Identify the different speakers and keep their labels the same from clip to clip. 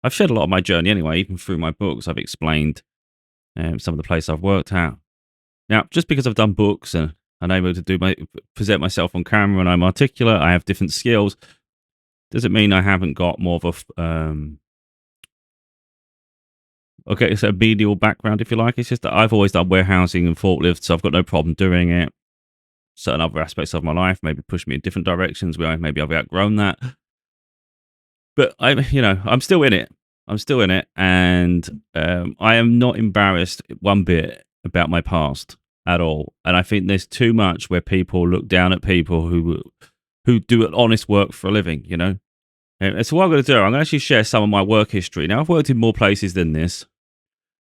Speaker 1: I've shared a lot of my journey anyway, even through my books. I've explained some of the places I've worked at. Now, just because I've done books and I'm able to present myself on camera and I'm articulate, I have different skills, doesn't mean I haven't got more of okay, so a medial background, if you like. It's just that I've always done warehousing and forklifts, so I've got no problem doing it. Certain other aspects of my life maybe push me in different directions where maybe I've outgrown that. But I'm still in it. I'm still in it, and I am not embarrassed one bit about my past at all. And I think there's too much where people look down at people who do honest work for a living. And so what I'm going to do, I'm going to actually share some of my work history. Now, I've worked in more places than this,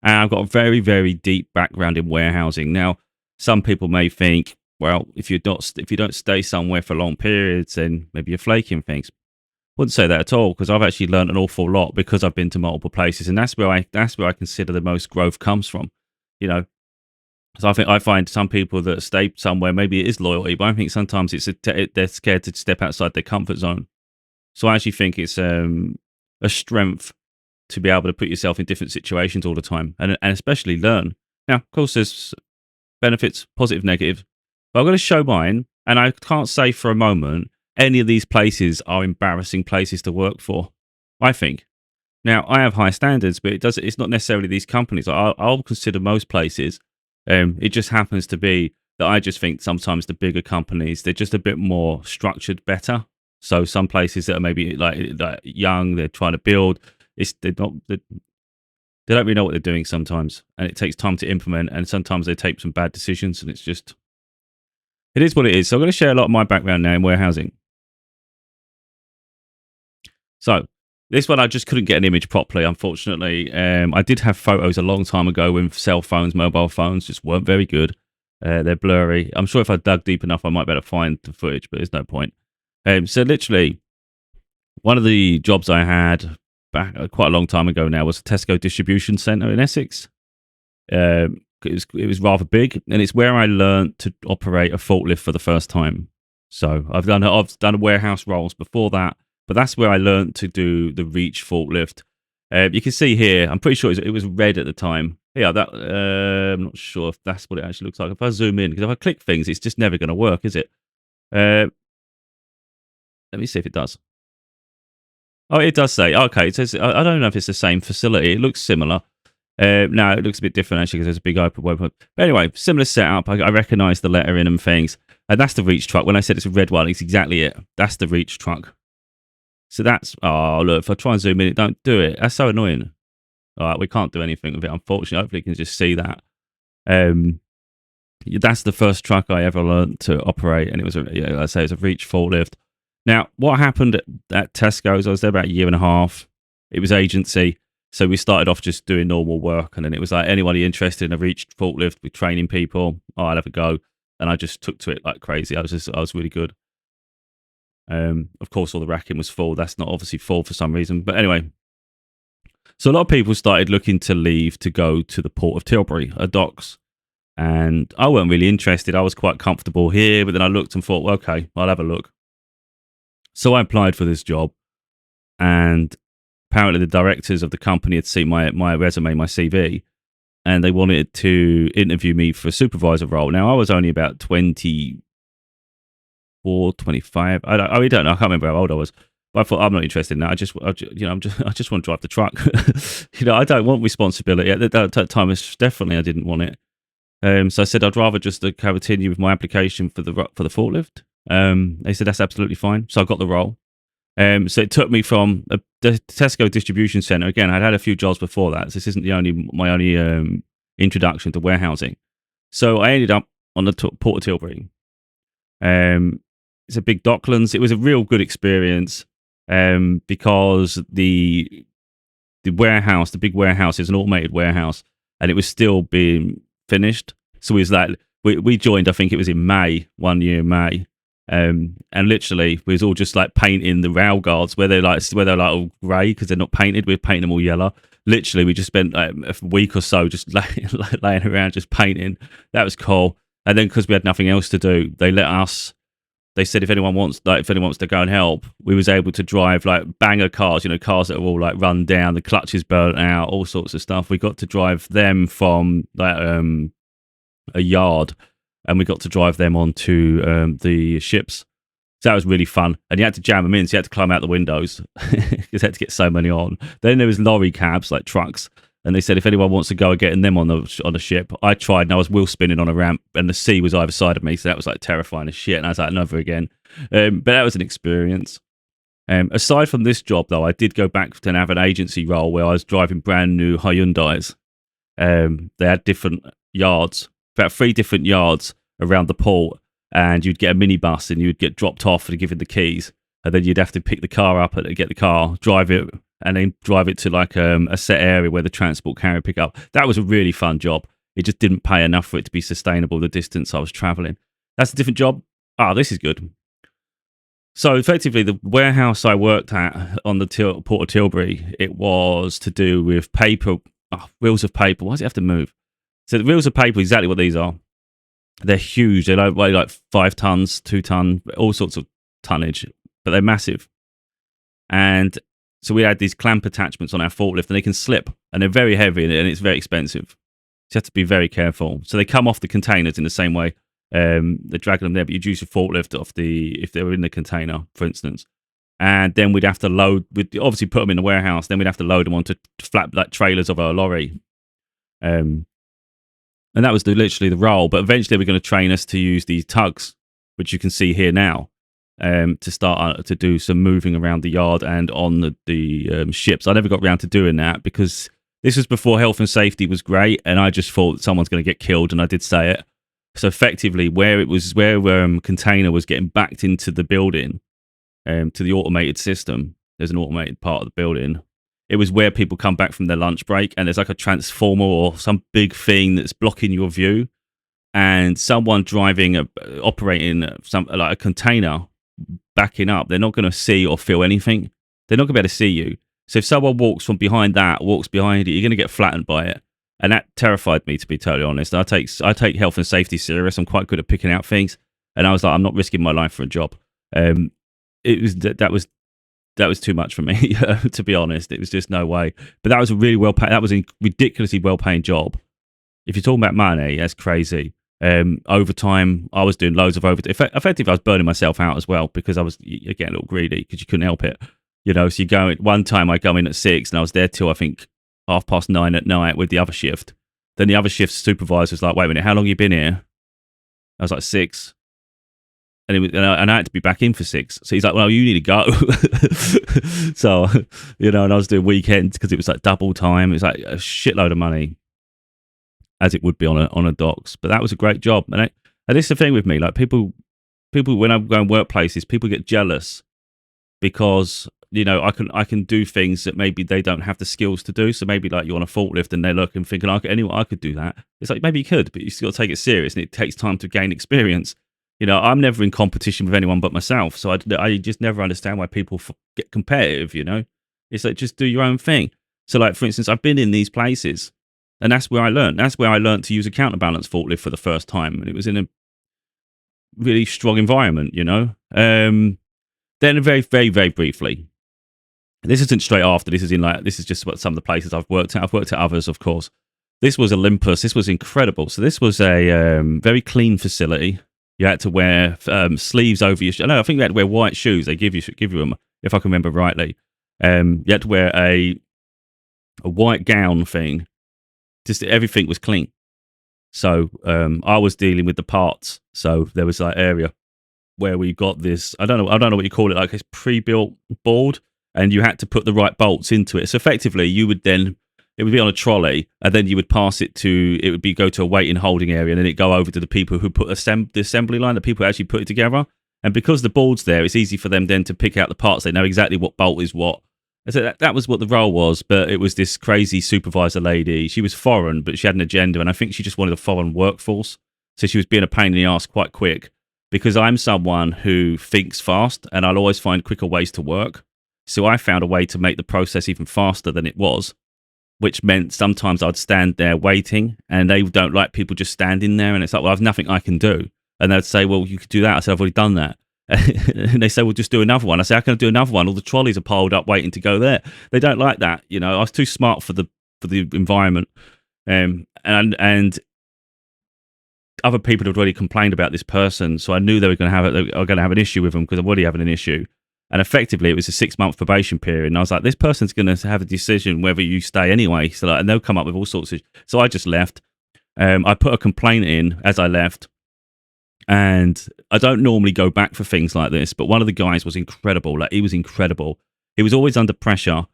Speaker 1: and I've got a very, very deep background in warehousing. Now, some people may think, well, if you don't stay somewhere for long periods, then maybe you're flaking things. Wouldn't say that at all, because I've actually learned an awful lot because I've been to multiple places, and that's where I consider the most growth comes from. You know, so I find some people that stay somewhere, maybe it is loyalty, but I think sometimes they're scared to step outside their comfort zone. So I actually think it's a strength to be able to put yourself in different situations all the time, and especially learn. Now, of course, there's benefits, positive, negative, but I'm going to show mine, and I can't say for a moment any of these places are embarrassing places to work for, I think. Now, I have high standards, but it's not necessarily these companies. I'll consider most places. It just happens to be that I just think sometimes the bigger companies, they're just a bit more structured better. So some places that are maybe like young, they're trying to build, they don't really know what they're doing sometimes, and it takes time to implement, and sometimes they take some bad decisions, and it is what it is. So I'm going to share a lot of my background now in warehousing. So this one, I just couldn't get an image properly, unfortunately. I did have photos a long time ago when cell phones, mobile phones just weren't very good. They're blurry. I'm sure if I dug deep enough, I might be able to find the footage, but there's no point. So literally, one of the jobs I had back quite a long time ago now was a Tesco distribution centre in Essex. It was rather big, and it's where I learned to operate a forklift for the first time. So I've done warehouse roles before that, but that's where I learned to do the reach forklift. You can see here, I'm pretty sure it was red at the time. Yeah, I'm not sure if that's what it actually looks like. If I zoom in, because if I click things, it's just never going to work, is it? Let me see if it does. Oh, it does say. Okay, it says, I don't know if it's the same facility. It looks similar. No, it looks a bit different actually because there's a big open web. But anyway, similar setup. I recognise the lettering and things. And that's the reach truck. When I said it's a red one, it's exactly it. That's the reach truck. So look, if I try and zoom in, it don't do it. That's so annoying. All right, we can't do anything with it, unfortunately. Hopefully you can just see that. That's the first truck I ever learned to operate, and it was it's a reach forklift. Now, what happened at Tesco's, I was there about a year and a half. It was agency. So we started off just doing normal work, and then it was like, anybody interested in a reach forklift with training people, I'd have a go. And I just took to it like crazy. I was really good. Of course, all the racking was full. That's not obviously full for some reason. But anyway, so a lot of people started looking to leave to go to the port of Tilbury, docks. And I weren't really interested. I was quite comfortable here, but then I looked and thought, well, okay, I'll have a look. So I applied for this job, and apparently the directors of the company had seen my resume, my CV, and they wanted to interview me for a supervisor role. Now, I was only about 24, 25. I really don't know. I can't remember how old I was. But I thought, I'm not interested in that. I just want to drive the truck. I don't want responsibility. At that time, definitely I didn't want it. So I said I'd rather just continue with my application for the forklift. They said that's absolutely fine. So I got the role. So it took me from the Tesco distribution centre. Again, I'd had a few jobs before that. So this isn't my only introduction to warehousing. So I ended up on the Port of Tilbury. It's a big docklands. It was a real good experience because the warehouse, the big warehouse, is an automated warehouse, and it was still being finished. So it was like we joined. I think it was in May, 1 year in May. And literally, we was all just like painting the rail guards where they're like all grey because they're not painted. We're painting them all yellow. Literally, we just spent like a week or so just laying around, just painting. That was cool. And then because we had nothing else to do, they let us they said if anyone wants to go and help, we was able to drive like banger cars, cars that are all like run down, the clutches burnt out, all sorts of stuff. We got to drive them from like a yard, and we got to drive them onto the ships. So that was really fun. And you had to jam them in, so you had to climb out the windows because you had to get so many on. Then there was lorry cabs, like trucks. And they said if anyone wants to go and get them on a ship, I tried and I was wheel spinning on a ramp and the sea was either side of me. So that was like terrifying as shit. And I was like, never again. But that was an experience. Aside from this job, though, I did go back to have an agency role where I was driving brand new Hyundais. They had different yards, about 3 different yards around the port. And you'd get a minibus and you'd get dropped off and given the keys. And then you'd have to pick the car up and get the car, drive it, and then drive it to like a set area where the transport carrier pick up. That was a really fun job. It just didn't pay enough for it to be sustainable, the distance I was traveling. That's a different job. This is good. So effectively, the warehouse I worked at on the Port of Tilbury, it was to do with paper, reels of paper. Why does it have to move? So the reels of paper, exactly what these are. They're huge. They don't weigh like 5 tons, 2 ton, all sorts of tonnage, but they're massive. And so we had these clamp attachments on our forklift, and they can slip, and they're very heavy, and it's very expensive. So you have to be very careful. So they come off the containers in the same way. They're dragging them there, but you'd use your forklift if they were in the container, for instance. And then we'd have to we'd obviously put them in the warehouse. Then we'd have to load them onto flat like trailers of a lorry. And that was literally the role. But eventually, we're going to train us to use these tugs, which you can see here now, to start to do some moving around the yard and on the ships. I never got around to doing that because this was before health and safety was great, and I just thought someone's going to get killed, and I did say it. So effectively, where container was getting backed into the building, to the automated system, there's an automated part of the building. It was where people come back from their lunch break, and there's like a transformer or some big thing that's blocking your view, and someone operating like a container backing up, they're not going to see or feel anything. They're not going to be able to see you. So if someone walks behind it, you're going to get flattened by it. And that terrified me, to be totally honest. I take health and safety serious. I'm quite good at picking out things. And I was like, I'm not risking my life for a job. That was too much for me, to be honest. It was just no way. But that was a really a ridiculously well-paying job. If you're talking about money, that's crazy. Overtime, I was doing loads of overtime. Effectively, I was burning myself out as well because I was getting a little greedy because you couldn't help it. So one time I go in at 6 and I was there till I think 9:30 at night with the other shift. Then the other shift supervisor was like, wait a minute, how long have you been here? I was like 6. And I had to be back in for 6. So he's like, well, you need to go. So, and I was doing weekends because it was like double time. It was like a shitload of money, as it would be on a docks. But that was a great job. And this is the thing with me, like people when I'm going workplaces, people get jealous because I can do things that maybe they don't have the skills to do. So maybe like you're on a forklift and they're looking thinking, I could do that. It's like maybe you could, but you still got to take it serious, and it takes time to gain experience. I'm never in competition with anyone but myself, so I just never understand why people get competitive. It's like, just do your own thing. So like, for instance, I've been in these places, and that's where I learned. That's where I learned to use a counterbalance forklift for the first time, and it was in a really strong environment. Then very, very, very briefly, this isn't straight after. This is just what some of the places I've worked at. I've worked at others, of course. This was Olympus. This was incredible. So this was a very clean facility. You had to wear sleeves over your shoes. No, I think you had to wear white shoes. They give you them, if I can remember rightly. You had to wear a white gown thing. Just everything was clean. So I was dealing with the parts. So there was that area where we got this. I don't know what you call it. Like this pre-built board, and you had to put the right bolts into it. So effectively, it would be on a trolley, and then you would go to a waiting holding area, and then it'd go over to the people who put the assembly line, the people who actually put it together. And because the board's there, it's easy for them then to pick out the parts. They know exactly what bolt is what. And so that was what the role was, but it was this crazy supervisor lady. She was foreign, but she had an agenda, and I think she just wanted a foreign workforce. So she was being a pain in the ass quite quick, because I'm someone who thinks fast, and I'll always find quicker ways to work. So I found a way to make the process even faster than it was, which meant sometimes I'd stand there waiting, and they don't like people just standing there, and it's like, well, I've nothing I can do. And they'd say, well, you could do that. I said, I've already done that. And they say, well, just do another one. I say, how can I do another one? All the trolleys are piled up waiting to go there. They don't like that. You know, I was too smart for the environment. And other people had already complained about this person, so I knew they were going to have an issue with them because I'm already having an issue. And effectively, it was a 6-month probation period, and I was like, this person's going to have a decision whether you stay anyway. So, like, and they'll come up with all sorts of. So I just left. I put a complaint in as I left, and I don't normally go back for things like this, but one of the guys was incredible. Like, he was incredible. He was always under pressure,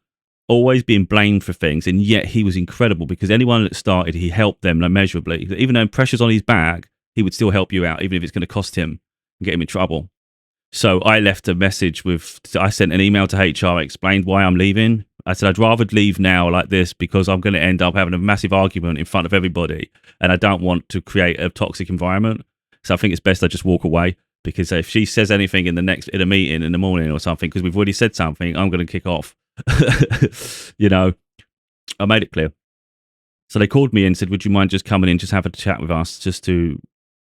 Speaker 1: always being blamed for things, and yet he was incredible because anyone that started, he helped them immeasurably. Even though pressure's on his back, he would still help you out, even if it's going to cost him and get him in trouble. So I left a message I sent an email to HR, explained why I'm leaving. I said, I'd rather leave now like this because I'm going to end up having a massive argument in front of everybody, and I don't want to create a toxic environment. So I think it's best I just walk away, because if she says anything in a meeting in the morning or something, because we've already said something, I'm going to kick off. You know, I made it clear. So they called me and said, would you mind just coming in, just have a chat with us, just to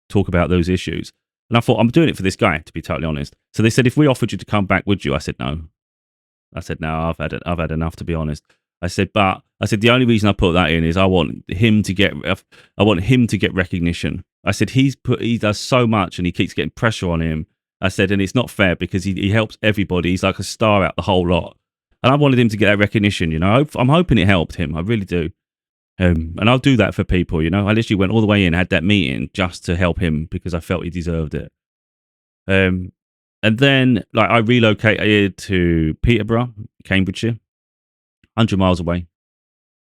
Speaker 1: talk about those issues? And I thought, I'm doing it for this guy, to be totally honest. So they said, if we offered you to come back, would you? I said, no. I said, no, I've had enough, to be honest. I said, the only reason I put that in is I want him to get recognition. I said, he does so much and he keeps getting pressure on him. I said, and it's not fair because he helps everybody. He's like a star out the whole lot. And I wanted him to get that recognition, you know. I'm hoping it helped him. I really do. And I'll do that for people, you know. I literally went all the way in, had that meeting just to help him because I felt he deserved it. And then, like, I relocated to Peterborough, Cambridgeshire, 100 miles away.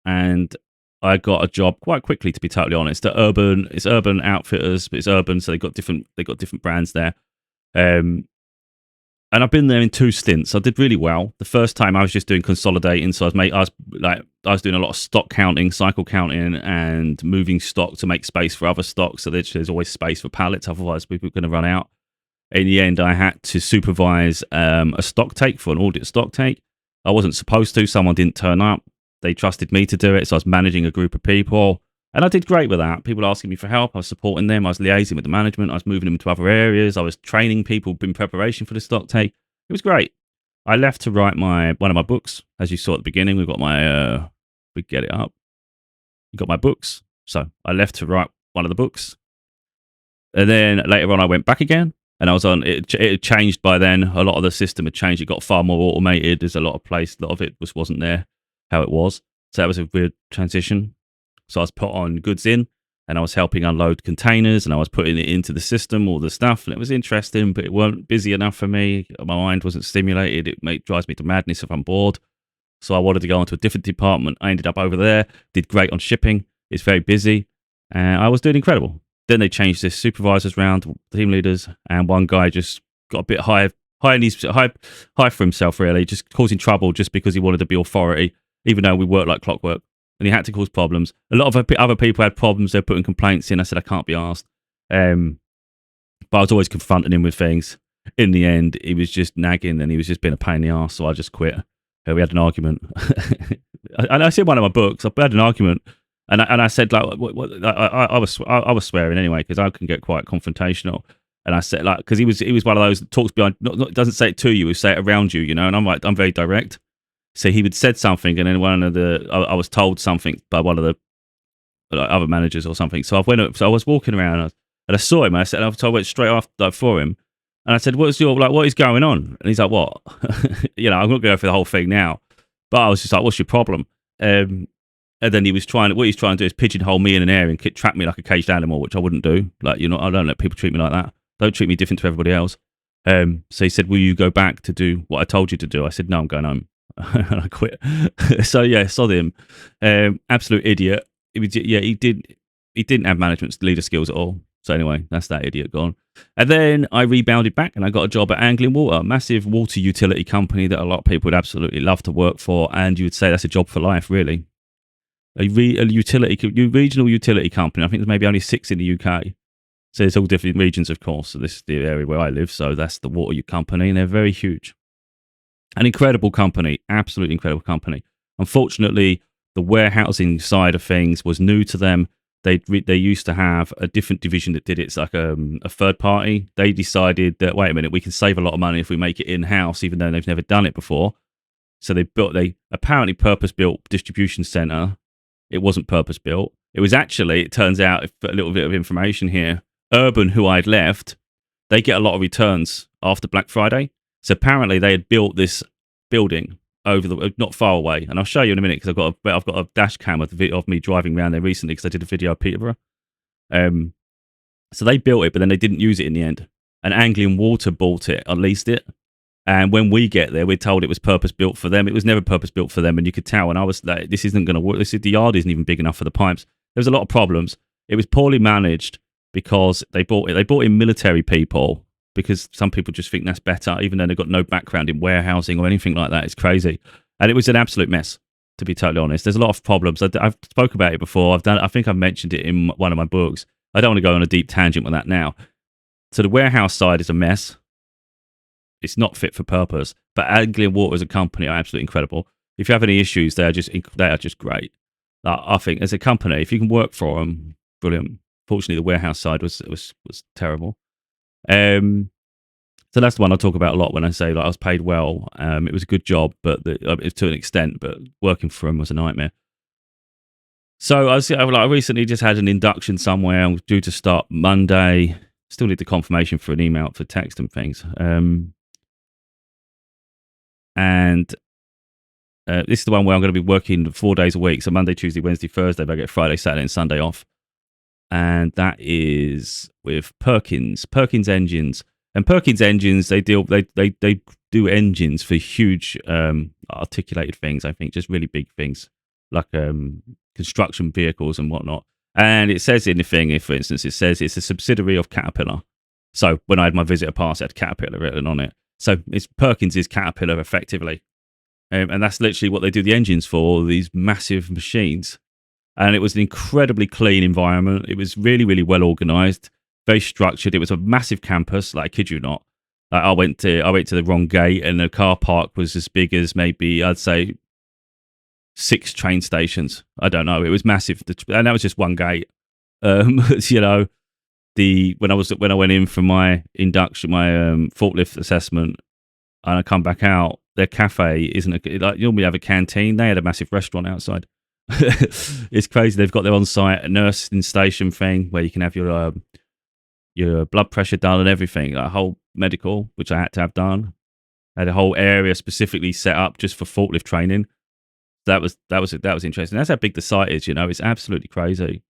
Speaker 1: And I got a job quite quickly, to be totally honest. It's Urban Outfitters, but it's Urban, so they got different brands there. And I've been there in 2 stints. I did really well. The first time I was just doing consolidating, so I was doing a lot of stock counting, cycle counting, and moving stock to make space for other stock. So there's always space for pallets, otherwise people are going to run out. In the end, I had to supervise a stock take for an audit stock take. I wasn't supposed to. Someone didn't turn up. They trusted me to do it, so I was managing a group of people. And I did great with that. People asking me for help. I was supporting them. I was liaising with the management. I was moving them into other areas. I was training people in preparation for the stock take. It was great. I left to write one of my books. As you saw at the beginning, we've got my, we get it up. You got my books. So I left to write one of the books. And then later on, I went back again. And I was on, it had changed by then. A lot of the system had changed. It got far more automated. There's a lot of it wasn't there how it was. So that was a weird transition. So I was put on goods in, and I was helping unload containers, and I was putting it into the system, all the stuff. And it was interesting, but it weren't busy enough for me. My mind wasn't stimulated. It drives me to madness if I'm bored. So I wanted to go into a different department. I ended up over there, did great on shipping. It's very busy. And I was doing incredible. Then they changed the supervisors round, team leaders, and one guy just got a bit high for himself, really, just causing trouble just because he wanted to be authority, even though we worked like clockwork. And he had to cause problems. A lot of other people had problems. They're putting complaints in. I said, I can't be asked. But I was always confronting him with things. In the end, he was just nagging and he was just being a pain in the arse. So I just quit. We had an argument. And I said one of my books, I had an argument. And I said, like, I was swearing anyway, because I can get quite confrontational. And I said, like, because he was one of those that talks behind, doesn't say it to you, he say it around you, you know. And I'm like, I'm very direct. So he would said something, and then I was told something by one of the other managers or something. So I was walking around, and I saw him. And I went straight after for him, and I said, "What is going on?" And he's like, "What?" You know, I'm not going to go for the whole thing now, but I was just like, "What's your problem?" And then what he's trying to do is pigeonhole me in an area and trap me like a caged animal, which I wouldn't do. Like, I don't let people treat me like that. Don't treat me different to everybody else. So he said, "Will you go back to do what I told you to do?" I said, "No, I'm going home." And I quit. So yeah, sod him. Absolute idiot. He didn't have management leader skills at all. So anyway, that's that idiot gone. And then I rebounded back and I got a job at Anglian Water, a massive water utility company that a lot of people would absolutely love to work for. And you would say that's a job for life, really. A regional utility company. I think there's maybe only 6 in the UK. So it's all different regions, of course. So this is the area where I live. So that's the water company, and they're very huge. An incredible company, absolutely incredible company. Unfortunately, the warehousing side of things was new to them. they used to have a different division that did it. It's like a third party. They decided that, wait a minute, we can save a lot of money if we make it in-house, even though they've never done it before. So they apparently purpose-built distribution center. It wasn't purpose-built. It was actually, it turns out, a little bit of information here, Urban, who I'd left, they get a lot of returns after Black Friday. So apparently they had built this building not far away, and I'll show you in a minute because I've got a dash cam of me driving around there recently because I did a video of Peterborough. So they built it, but then they didn't use it in the end. And Anglian Water bought it, or leased it. And when we get there, we're told it was purpose built for them. It was never purpose built for them, and you could tell. And I was like, this isn't going to work. The yard isn't even big enough for the pipes. There was a lot of problems. It was poorly managed because they bought in military people, because some people just think that's better, even though they've got no background in warehousing or anything like that. It's crazy. And it was an absolute mess, to be totally honest. There's a lot of problems. I've spoke about it before. I think I've mentioned it in one of my books. I don't want to go on a deep tangent with that now. So the warehouse side is a mess. It's not fit for purpose. But Anglian Water as a company are absolutely incredible. If you have any issues, they are just great. I think as a company, if you can work for them, brilliant. Fortunately, the warehouse side was terrible. So that's the one I talk about a lot when I say, like, I was paid well. It was a good job, but it was to an extent, but working for them was a nightmare. So I recently just had an induction somewhere. I'm due to start Monday. Still need the confirmation for an email for text and things. And this is the one where I'm going to be working 4 days a week. So Monday, Tuesday, Wednesday, Thursday, but I get Friday, Saturday, and Sunday off. And that is with Perkins Engines. And Perkins Engines, they do engines for huge articulated things, I think, just really big things, like construction vehicles and whatnot. And it says in the thing, for instance, it says it's a subsidiary of Caterpillar. So when I had my visitor pass, it had Caterpillar written on it. So Perkins is Caterpillar, effectively. And that's literally what they do the engines for, these massive machines. And it was an incredibly clean environment. It was really, really well organized, very structured. It was a massive campus, like, I kid you not. Like, I went to the wrong gate, and the car park was as big as maybe, I'd say, 6 train stations. I don't know. It was massive, and that was just one gate. You know, when I went in for my induction, my forklift assessment, and I come back out, their cafe isn't like, you normally have a canteen. They had a massive restaurant outside. It's crazy. They've got their on-site nursing station thing where you can have your blood pressure done and everything. Like, a whole medical, which I had to have done. I had a whole area specifically set up just for forklift training. That was interesting. That's how big the site is. You know, it's absolutely crazy.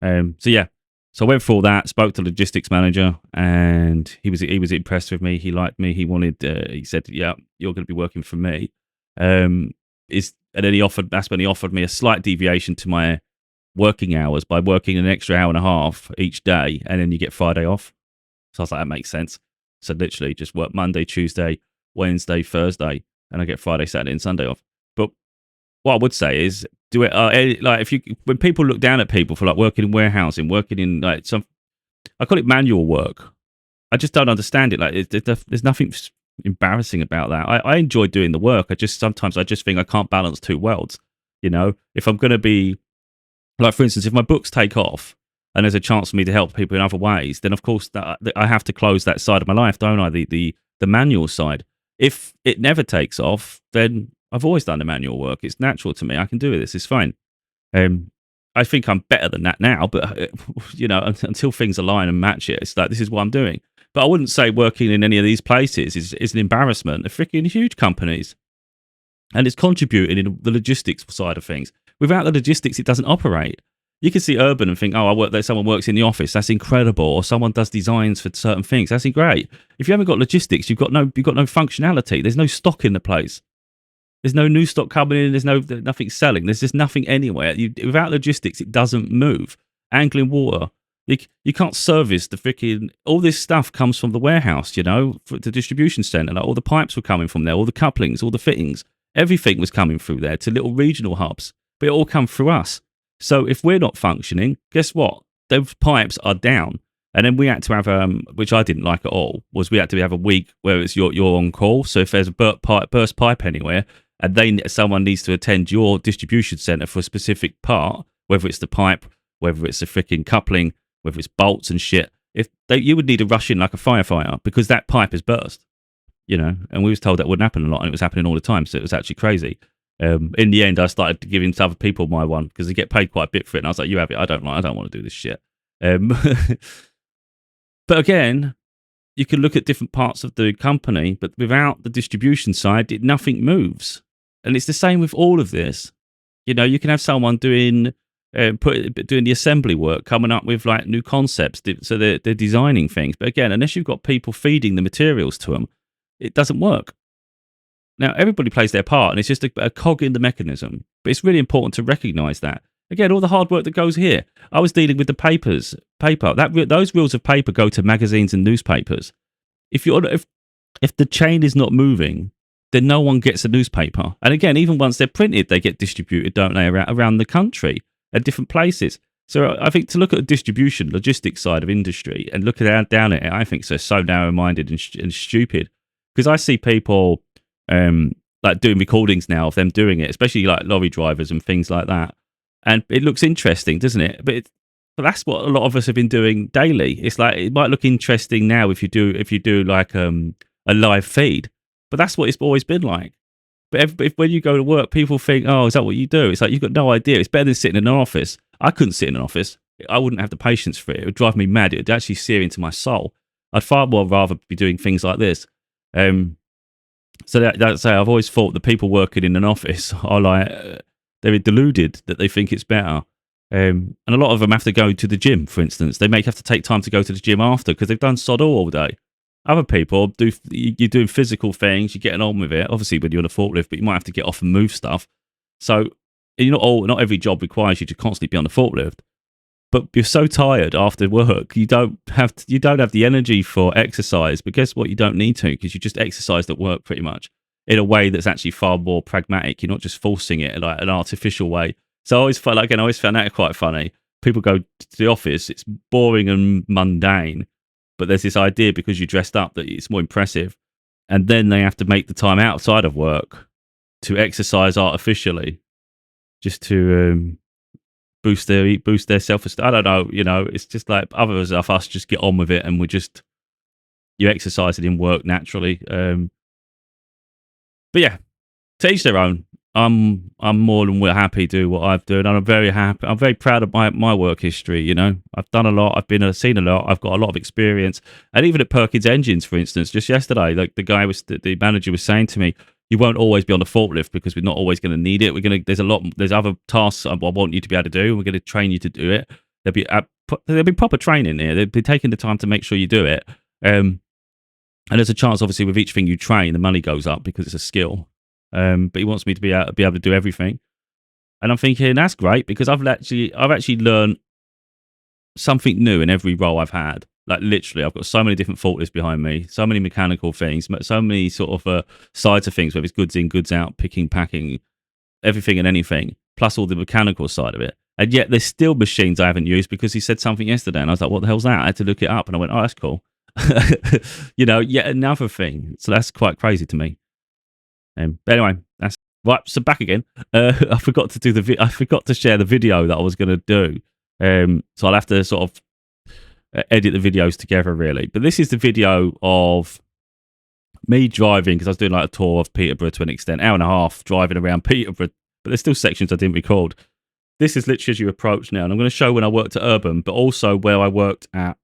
Speaker 1: So yeah. So I went through all that, spoke to the logistics manager, and he was impressed with me. He liked me. He said, "Yeah, you're going to be working for me." And then that's when he offered me a slight deviation to my working hours by working an extra hour and a half each day, and then you get Friday off. So I was like, that makes sense. So literally just work Monday, Tuesday, Wednesday, Thursday, and I get Friday, Saturday, and Sunday off. But what I would say is, do it like when people look down at people for like working in warehousing, working in like I call it manual work. I just don't understand it. Like, there's nothing embarrassing about that. I enjoy doing the work. Sometimes I just think I can't balance two worlds. You know, if I'm going to be, like, for instance, if my books take off and there's a chance for me to help people in other ways, then of course that I have to close that side of my life, don't I? The manual side. If it never takes off, then I've always done the manual work. It's natural to me. I can do this. It's fine. I think I'm better than that now, but you know, until things align and match it, it's like, this is what I'm doing. But I wouldn't say working in any of these places is an embarrassment. They're freaking huge companies. And it's contributing in the logistics side of things. Without the logistics, it doesn't operate. You can see Urban and think, oh, I work there, someone works in the office. That's incredible. Or someone does designs for certain things. That's great. If you haven't got logistics, you've got no functionality. There's no stock in the place. There's no new stock coming in. There's nothing selling. There's just nothing anywhere. Without logistics, it doesn't move. Anglian Water, you can't service the freaking, all this stuff comes from the warehouse, you know, for the distribution center. Like, all the pipes were coming from there, all the couplings, all the fittings, everything was coming through there to little regional hubs, but it all come through us. So if we're not functioning, guess what? Those pipes are down. And then we had to have, which I didn't like at all, was we had to have a week where it's you're on call. So if there's a burst pipe anywhere, and someone needs to attend your distribution center for a specific part, whether it's the pipe whether it's a freaking coupling, whether it's bolts and shit. You would need to rush in like a firefighter because that pipe has burst, you know. And we was told that wouldn't happen a lot, and it was happening all the time. So it was actually crazy. In the end, I started giving to other people my one because they get paid quite a bit for it. And I was like, you have it. I don't want to do this shit. But again, you can look at different parts of the company, but without the distribution side, nothing moves. And it's the same with all of this. You know, you can have someone doing the assembly work, coming up with like new concepts. So they're designing things. But again, unless you've got people feeding the materials to them, it doesn't work. Now, everybody plays their part, and it's just a cog in the mechanism. But it's really important to recognize that. Again, all the hard work that goes here. I was dealing with the paper. Those reels of paper go to magazines and newspapers. If the chain is not moving, then no one gets a newspaper. And again, even once they're printed, they get distributed, don't they, around the country at different places. So I think to look at the distribution, logistics side of industry and look down at it, I think so narrow-minded and stupid. Because I see people like doing recordings now of them doing it, especially like lorry drivers and things like that. And it looks interesting, doesn't it? But that's what a lot of us have been doing daily. It's like it might look interesting now if you do like a live feed, but that's what it's always been like. But if when you go to work, people think, "Oh, is that what you do?" It's like you've got no idea. It's better than sitting in an office. I couldn't sit in an office. I wouldn't have the patience for it. It would drive me mad. It would actually sear into my soul. I'd far more rather be doing things like this. So that's I've always thought the people working in an office are like they're deluded that they think it's better. And a lot of them have to go to the gym, for instance. They may have to take time to go to the gym after because they've done sod all day. Other people you're doing physical things, you're getting on with it. Obviously, when you're on a forklift, but you might have to get off and move stuff. So not every job requires you to constantly be on the forklift. But you're so tired after work, you don't have the energy for exercise. But guess what? You don't need to because you just exercised at work pretty much in a way that's actually far more pragmatic. You're not just forcing it like an artificial way. So I always found that quite funny. People go to the office, it's boring and mundane, but there's this idea because you dressed up that it's more impressive. And then they have to make the time outside of work to exercise artificially just to boost their self-esteem. I don't know, it's just like others of us just get on with it and you exercise it in work naturally. But yeah, to each their own. I'm more than happy to do what I've done. And I'm very happy. I'm very proud of my work history. I've done a lot. I've seen a lot. I've got a lot of experience. And even at Perkins Engines, for instance, just yesterday, like the manager was saying to me, you won't always be on the forklift because we're not always going to need it. There's other tasks I want you to be able to do. We're going to train you to do it. There'll be proper training here. They'll be taking the time to make sure you do it. And there's a chance, obviously, with each thing you train, the money goes up because it's a skill. But he wants me to be able to do everything, and I'm thinking that's great because I've actually learned something new in every role I've had. Like literally, I've got so many different forklifts behind me, so many mechanical things, so many sort of sides of things, whether it's goods in, goods out, picking, packing, everything and anything, plus all the mechanical side of it. And yet there's still machines I haven't used because he said something yesterday, and I was like, "What the hell's that?" I had to look it up, and I went, "Oh, that's cool." Yet another thing. So that's quite crazy to me. But anyway, that's right. So back again. I forgot to I forgot to share the video that I was going to do. So I'll have to sort of edit the videos together, really. But this is the video of me driving because I was doing like a tour of Peterborough to an extent, hour and a half driving around Peterborough. But there's still sections I didn't record. This is literally as you approach now, and I'm going to show when I worked at Urban, but also where I worked at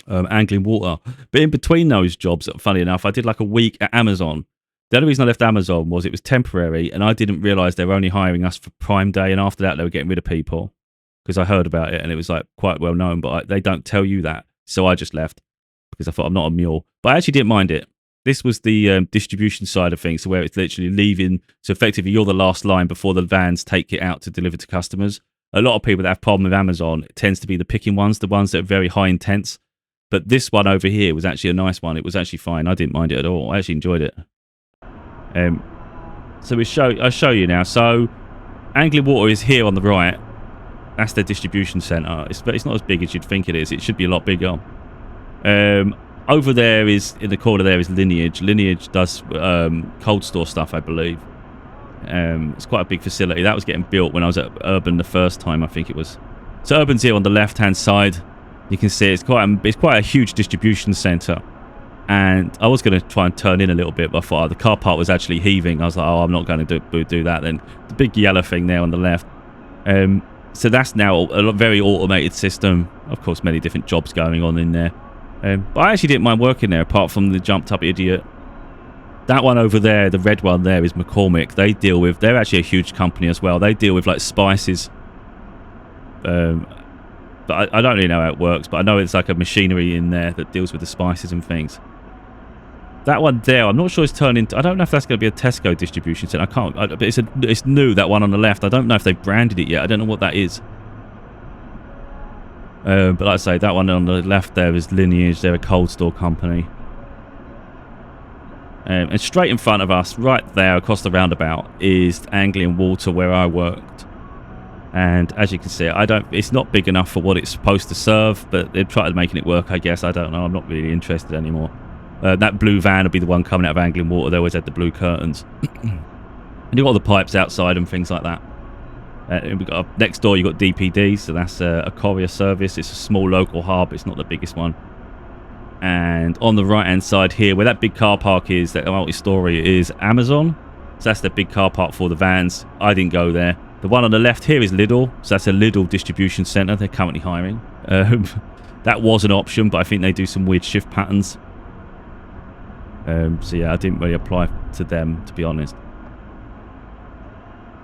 Speaker 1: Angling Water. But in between those jobs, funny enough, I did like a week at Amazon. The only reason I left Amazon was it was temporary, and I didn't realise they were only hiring us for Prime Day, and after that they were getting rid of people because I heard about it and it was like quite well known, but they don't tell you that. So I just left because I thought I'm not a mule. But I actually didn't mind it. This was the distribution side of things, so where it's literally leaving. So effectively, you're the last line before the vans take it out to deliver to customers. A lot of people that have problem with Amazon, it tends to be the picking ones, the ones that are very high intense. But this one over here was actually a nice one. It was actually fine. I didn't mind it at all. I actually enjoyed it. So I'll show you now. So Angling Water is here on the right. That's their distribution centre. It's not as big as you'd think it is. It should be a lot bigger. Over there is, in the corner there is Lineage. Lineage does cold store stuff, I believe. It's quite a big facility. That was getting built when I was at Urban the first time, I think it was. So Urban's here on the left-hand side. You can see it's quite a huge distribution centre. And I was going to try and turn in a little bit, but I thought the car park was actually heaving. I was like, oh, I'm not going to do that then. The big yellow thing there on the left. So that's now a very automated system. Of course, many different jobs going on in there. But I actually didn't mind working there, apart from the jumped up idiot. That one over there, the red one there, is McCormick. They're actually a huge company as well. They deal with like spices. But I don't really know how it works, but I know it's like a machinery in there that deals with the spices and things. That one there, I'm not sure it's turned into... I don't know if that's going to be a Tesco distribution centre. But it's new, that one on the left. I don't know if they've branded it yet. I don't know what that is. But like I say, that one on the left there is Lineage. They're a cold store company. And straight in front of us, right there across the roundabout, is Anglian Water, where I worked. And as you can see, it's not big enough for what it's supposed to serve, but they've tried making it work, I guess. I don't know. I'm not really interested anymore. That blue van will be the one coming out of Anglian Water. They always had the blue curtains. And you've got the pipes outside and things like that. And next door, you've got DPD, so that's a courier service. It's a small local hub. It's not the biggest one. And on the right-hand side here, where that big car park is, that multi-story, is Amazon. So that's the big car park for the vans. I didn't go there. The one on the left here is Lidl. So that's a Lidl distribution centre. They're currently hiring. That was an option, but I think they do some weird shift patterns. So yeah, I didn't really apply to them, to be honest.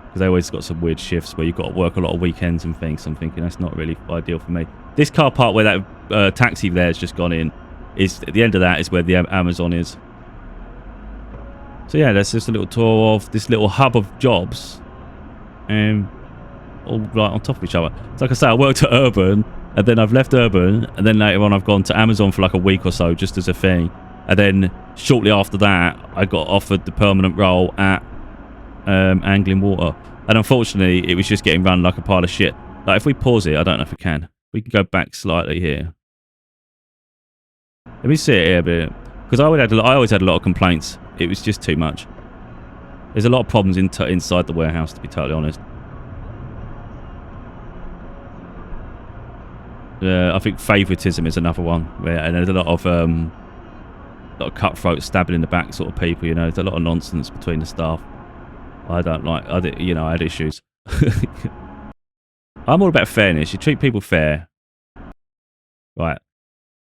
Speaker 1: Because they always got some weird shifts where you've got to work a lot of weekends and things. I'm thinking that's not really ideal for me. This car park where that taxi there has just gone in, is at the end of that is where the Amazon is. So yeah, that's just a little tour of this little hub of jobs. All right on top of each other. So like I say, I worked at Urban, and then I've left Urban, and then later on I've gone to Amazon for like a week or so just as a thing. And then shortly after that, I got offered the permanent role at Anglian Water. And unfortunately, it was just getting run like a pile of shit. Like, if we pause it, I don't know if we can. We can go back slightly here. Let me see it here a bit. Because I always had a lot of complaints. It was just too much. There's a lot of problems inside the warehouse, to be totally honest. I think favouritism is another one. And there's a lot of cutthroat, stabbing in the back sort of people, you know. There's a lot of nonsense between the staff. I don't like, I had issues. I'm all about fairness. You treat people fair. Right.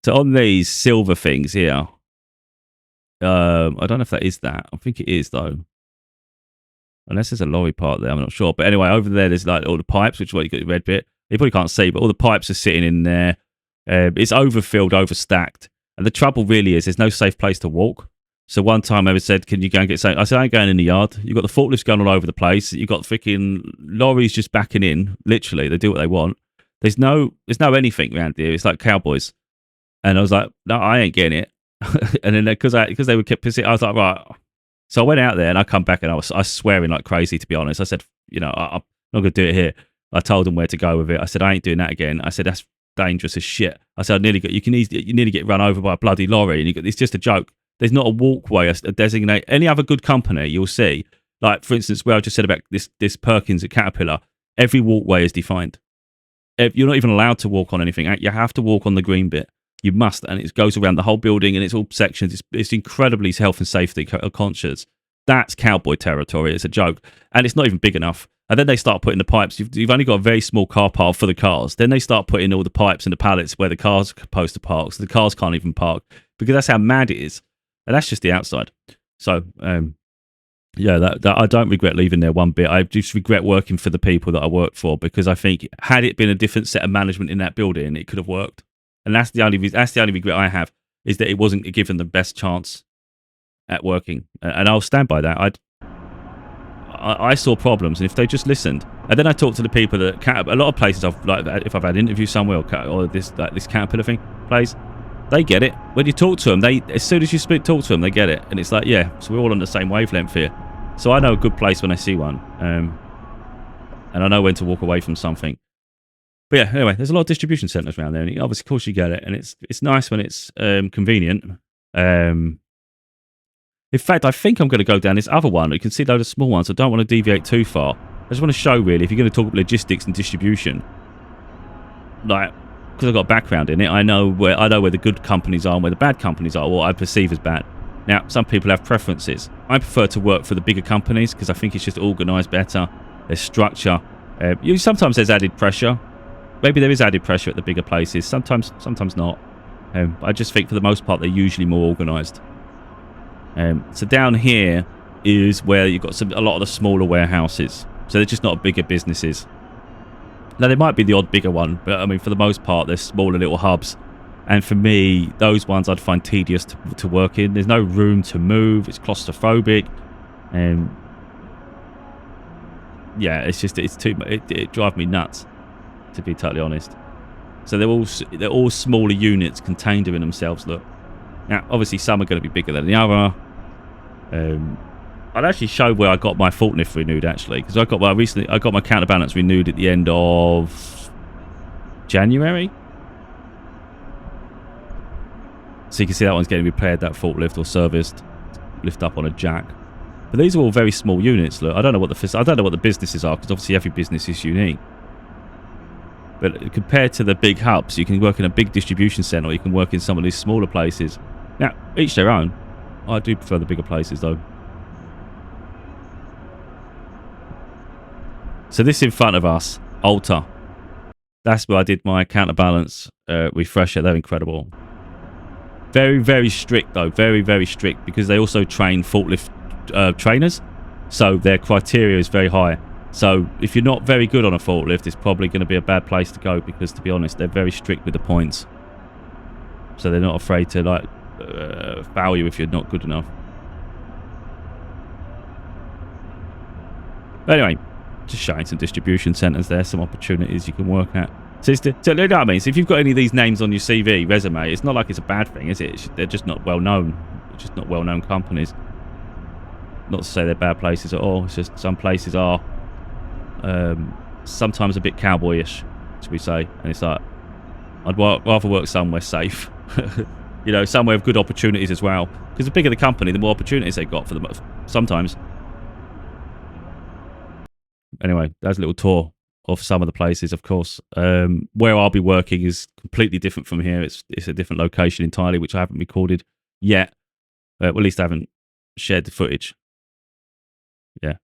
Speaker 1: So on these silver things here, I don't know if that is that. I think it is, though. Unless there's a lorry part there, I'm not sure. But anyway, over there, there's like all the pipes, which is what you got the red bit. You probably can't see, but all the pipes are sitting in there. It's overfilled, overstacked. And the trouble really is there's no safe place to walk. So one time I said, can you go and get something? I said, I ain't going in the yard. You've got the forklifts going all over the place. You've got freaking lorries just backing in. Literally, they do what they want. There's no anything around here. It's like cowboys. And I was like, no, I ain't getting it. And then because they would keep pissing, I was like, right. So I went out there and I come back and I was swearing like crazy, to be honest. I said, I'm not going to do it here. I told them where to go with it. I said, I ain't doing that again. I said, that's dangerous as shit. I said, you nearly get run over by a bloody lorry. And it's just a joke. There's not a walkway, a designate. Any other good company, you'll see, like, for instance, where I just said about this Perkins at Caterpillar, every walkway is defined. You're not even allowed to walk on anything. You have to walk on the green bit. You must, and it goes around the whole building, and it's all sections. It's incredibly health and safety conscious. That's cowboy territory. It's a joke, and it's not even big enough. And then they start putting the pipes. You've only got a very small car park for the cars. Then they start putting all the pipes and the pallets where the cars are supposed to park, so the cars can't even park, because that's how mad it is. And that's just the outside. So, yeah, that I don't regret leaving there one bit. I just regret working for the people that I worked for, because I think had it been a different set of management in that building, it could have worked. And that's the only regret I have, is that it wasn't given the best chance at working. And I'll stand by that. I saw problems, and if they just listened, and then I talked to the people that a lot of places if I've had interviews somewhere or this Caterpillar thing plays, they get it. When you talk to them, as soon as you talk to them, they get it, and it's like, yeah, so we're all on the same wavelength here. So I know a good place when I see one, and I know when to walk away from something. But yeah, anyway, there's a lot of distribution centres around there, and obviously, of course, you get it, and it's nice when it's convenient. In fact, I think I'm going to go down this other one. You can see loads of small ones. I don't want to deviate too far. I just want to show, really, if you're going to talk about logistics and distribution, like, because I've got a background in it, I know where the good companies are and where the bad companies are, what I perceive as bad. Now, some people have preferences. I prefer to work for the bigger companies because I think it's just organised better. There's structure. Sometimes there's added pressure. Maybe there is added pressure at the bigger places. Sometimes not. I just think for the most part they're usually more organised. So down here is where you've got a lot of the smaller warehouses. So they're just not bigger businesses. Now, there might be the odd bigger one, but I mean, for the most part, they're smaller little hubs. And for me, those ones I'd find tedious to work in. There's no room to move. It's claustrophobic. Yeah, it's too. It drives me nuts, to be totally honest. So they're all smaller units contained within themselves. Look, now obviously some are going to be bigger than the other. I'd actually show where I got my forklift renewed, actually, because I got my counterbalance renewed at the end of January. So you can see that one's getting repaired, that forklift, or serviced, lift up on a jack. But these are all very small units. Look, I don't know what the businesses are, because obviously every business is unique. But compared to the big hubs, you can work in a big distribution centre, or you can work in some of these smaller places. Now, each their own. I do prefer the bigger places, though. So this in front of us, Alta. That's where I did my counterbalance refresher. They're incredible. Very, very strict, though. Very, very strict, because they also train forklift trainers. So their criteria is very high. So if you're not very good on a forklift, it's probably going to be a bad place to go, because, to be honest, they're very strict with the points. So they're not afraid to, like, foul you if you're not good enough. But anyway, just showing some distribution centres there, some opportunities you can work at. So you know what I mean? So if you've got any of these names on your CV, resume, it's not like it's a bad thing, is it? They're just not well known. They're just not well known companies. Not to say they're bad places at all. It's just some places are sometimes a bit cowboyish, should we say? And it's like, I'd rather work somewhere safe. You know, somewhere with good opportunities as well. Because the bigger the company, the more opportunities they've got for them sometimes. Anyway, that's a little tour of some of the places, of course. Where I'll be working is completely different from here. It's a different location entirely, which I haven't recorded yet. Well, at least I haven't shared the footage. Yeah.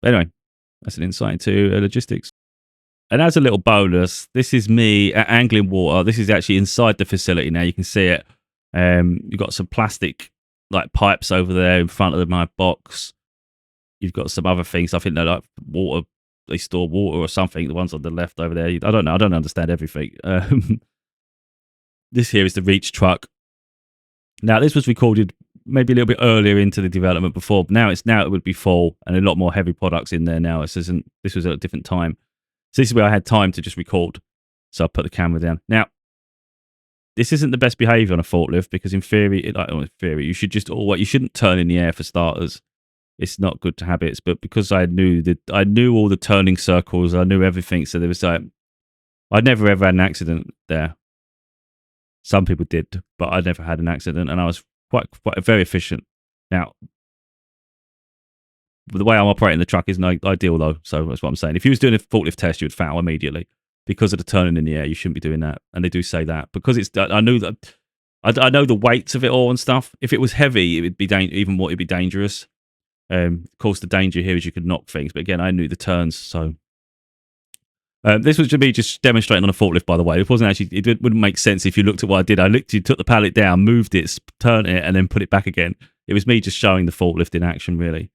Speaker 1: But anyway, that's an insight into logistics. And as a little bonus, this is me at Angling Water. This is actually inside the facility now. You can see it. You've got some plastic like pipes over there in front of my box. You've got some other things. I think they're like water. They store water or something. The ones on the left over there. I don't know. I don't understand everything. This here is the reach truck. Now, this was recorded maybe a little bit earlier into the development before. Now it would be fall and a lot more heavy products in there now. This was at a different time. So this is where I had time to just record. So I put the camera down. Now, this isn't the best behavior on a forklift, because in theory, you should you shouldn't turn in the air for starters. It's not good to habits, but because I knew all the turning circles, I knew everything. So there was like, I'd never ever had an accident there. Some people did, but I never had an accident, and I was quite very efficient. Now, the way I'm operating the truck isn't ideal though, so that's what I'm saying. If you was doing a forklift test, you would foul immediately because of the turning in the air. You shouldn't be doing that, and they do say that because it's. I knew that. I know the weights of it all and stuff. If it was heavy, it would be it'd be dangerous. Of course, the danger here is you could knock things, but again, I knew the turns, so this was me just demonstrating on a forklift. By the way, it wasn't actually. It wouldn't make sense if you looked at what I did. I literally took the pallet down, moved it, turned it, and then put it back again. It was me just showing the forklift in action, really.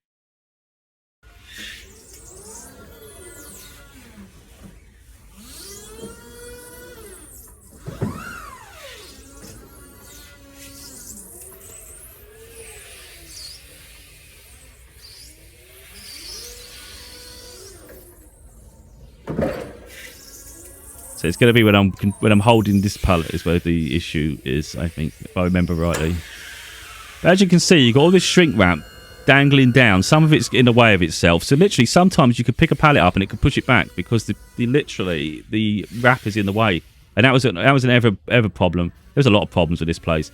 Speaker 1: So it's going to be when I'm holding this pallet is where the issue is, I think, if I remember rightly. But as you can see, you've got all this shrink wrap dangling down. Some of it's in the way of itself. So literally, sometimes you could pick a pallet up and it could push it back because the wrap is in the way. And that was an ever problem. There's a lot of problems with this place.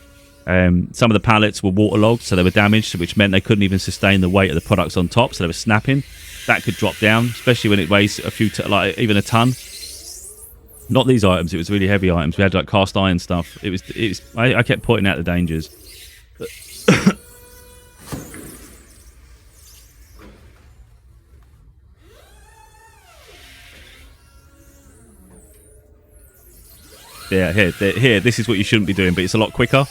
Speaker 1: Some of the pallets were waterlogged, so they were damaged, which meant they couldn't even sustain the weight of the products on top, so they were snapping. That could drop down, especially when it weighs even a ton. Not these items. It was really heavy items. We had like cast iron stuff. I kept pointing out the dangers. Yeah, here. This is what you shouldn't be doing, but it's a lot quicker.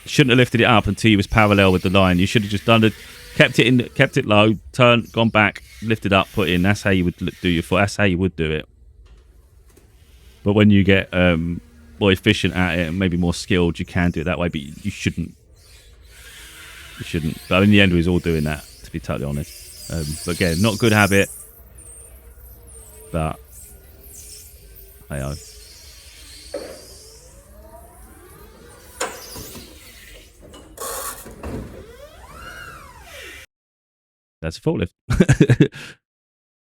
Speaker 1: Shouldn't have lifted it up until you was parallel with the line. You should have just done it, kept it low, turned, gone back, lifted up, put in. That's how you would do your foot. That's how you would do it. But when you get more efficient at it and maybe more skilled, you can do it that way. But you shouldn't. You shouldn't. But in the end, we was all doing that, to be totally honest. But again, not a good habit. But hey-oh. That's a forklift.